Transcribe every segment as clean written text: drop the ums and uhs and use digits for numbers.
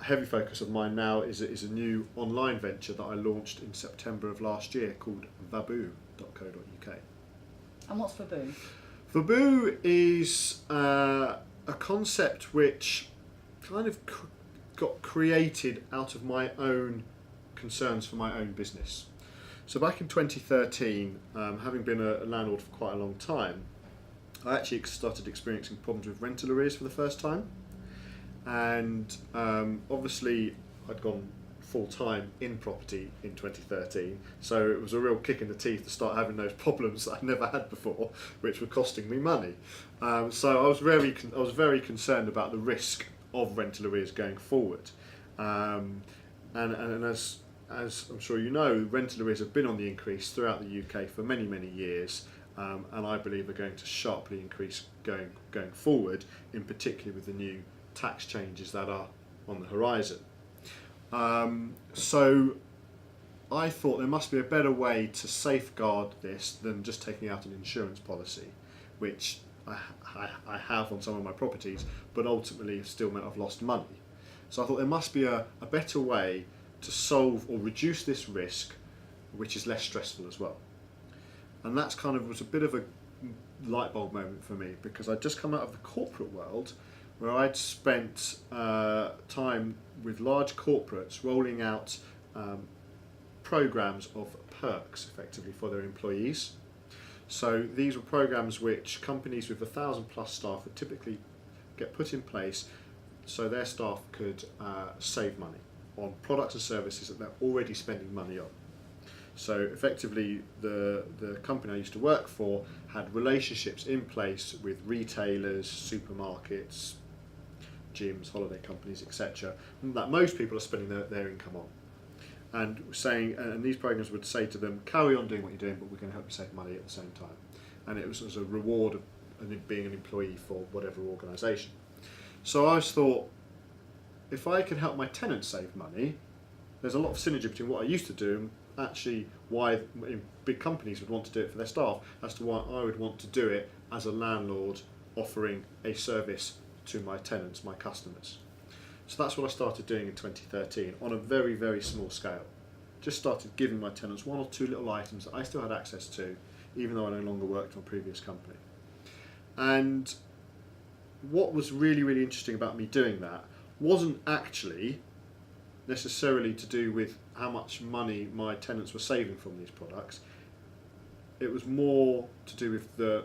heavy focus of mine now is a new online venture that I launched in September of last year called vaboo.co.uk. And what's Vaboo? Vaboo is a concept which kind of got created out of my own concerns for my own business. So back in 2013, having been a landlord for quite a long time, I actually started experiencing problems with rental arrears for the first time. And obviously I'd gone full-time in property in 2013, so it was a real kick in the teeth to start having those problems that I'd never had before, which were costing me money. So I was very concerned about the risk of rental arrears going forward. And as I'm sure you know, rental arrears have been on the increase throughout the UK for many, many years, and I believe are going to sharply increase going forward, in particular with the new tax changes that are on the horizon. So I thought there must be a better way to safeguard this than just taking out an insurance policy, which I have on some of my properties, but ultimately still meant I've lost money. So I thought there must be a better way to solve or reduce this risk, which is less stressful as well. And that's was a bit of a light bulb moment for me, because I'd just come out of the corporate world, where I'd spent time with large corporates rolling out programs of perks effectively for their employees. So these were programs which companies with 1,000 plus staff would typically get put in place so their staff could save money on products and services that they're already spending money on. So effectively the company I used to work for had relationships in place with retailers, supermarkets, gyms, holiday companies, etc., that most people are spending their income on. And these programs would say to them, carry on doing what you're doing, but we're going to help you save money at the same time. And it was as a reward of being an employee for whatever organisation. So I thought, if I can help my tenants save money, there's a lot of synergy between what I used to do and actually why big companies would want to do it for their staff, as to why I would want to do it as a landlord offering a service to my tenants, my customers. So that's what I started doing in 2013 on a very, very small scale. Just started giving my tenants one or two little items that I still had access to, even though I no longer worked for a previous company. And what was really, really interesting about me doing that wasn't actually necessarily to do with how much money my tenants were saving from these products. It was more to do with the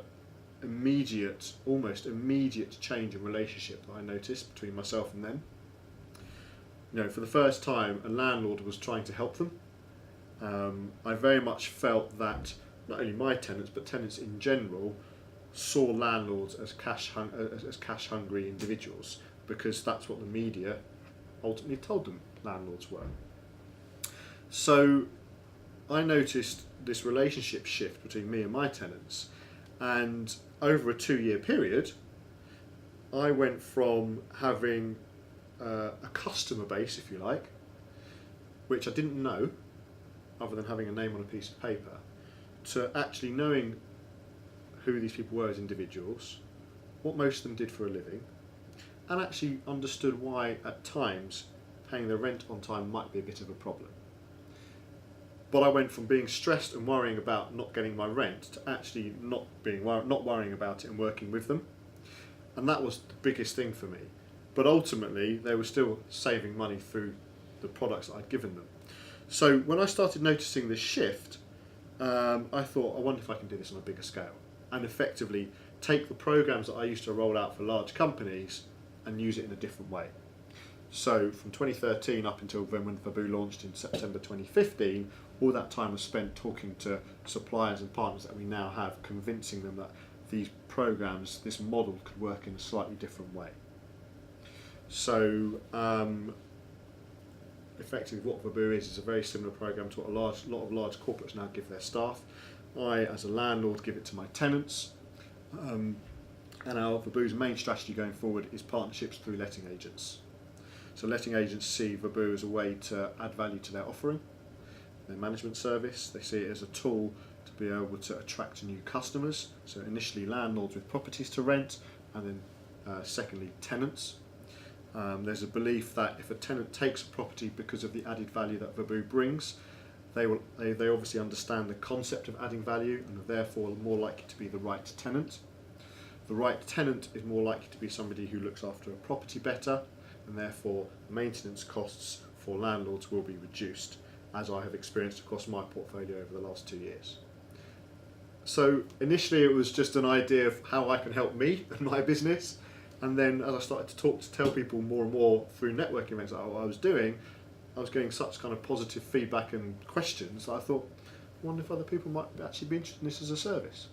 almost immediate change in relationship that I noticed between myself and them. You know, for the first time, a landlord was trying to help them. I very much felt that not only my tenants, but tenants in general, saw landlords as cash hungry individuals, because that's what the media ultimately told them landlords were. So I noticed this relationship shift between me and my tenants, and over a 2-year period I went from having a customer base, if you like, which I didn't know other than having a name on a piece of paper, to actually knowing who these people were as individuals, what most of them did for a living, and actually understood why at times paying their rent on time might be a bit of a problem. But I went from being stressed and worrying about not getting my rent to actually not worrying about it and working with them. And that was the biggest thing for me. But ultimately, they were still saving money through the products that I'd given them. So when I started noticing this shift, I thought, I wonder if I can do this on a bigger scale and effectively take the programs that I used to roll out for large companies and use it in a different way. So from 2013 up until when Vaboo launched in September 2015, all that time was spent talking to suppliers and partners that we now have, convincing them that these programs, this model, could work in a slightly different way. So effectively what Vaboo is a very similar program to what a lot of large corporates now give their staff. I, as a landlord, give it to my tenants. And our Vaboo's main strategy going forward is partnerships through letting agents. So letting agents see Vaboo as a way to add value to their offering, their management service. They see it as a tool to be able to attract new customers. So initially landlords with properties to rent, and then secondly tenants. There's a belief that if a tenant takes a property because of the added value that Verboo brings, they obviously understand the concept of adding value and are therefore more likely to be the right tenant. The right tenant is more likely to be somebody who looks after a property better, and therefore maintenance costs for landlords will be reduced, as I have experienced across my portfolio over the last 2 years. So initially it was just an idea of how I can help me and my business, and then as I started to tell people more and more through networking events about what I was doing, I was getting such kind of positive feedback and questions that I thought, I wonder if other people might actually be interested in this as a service.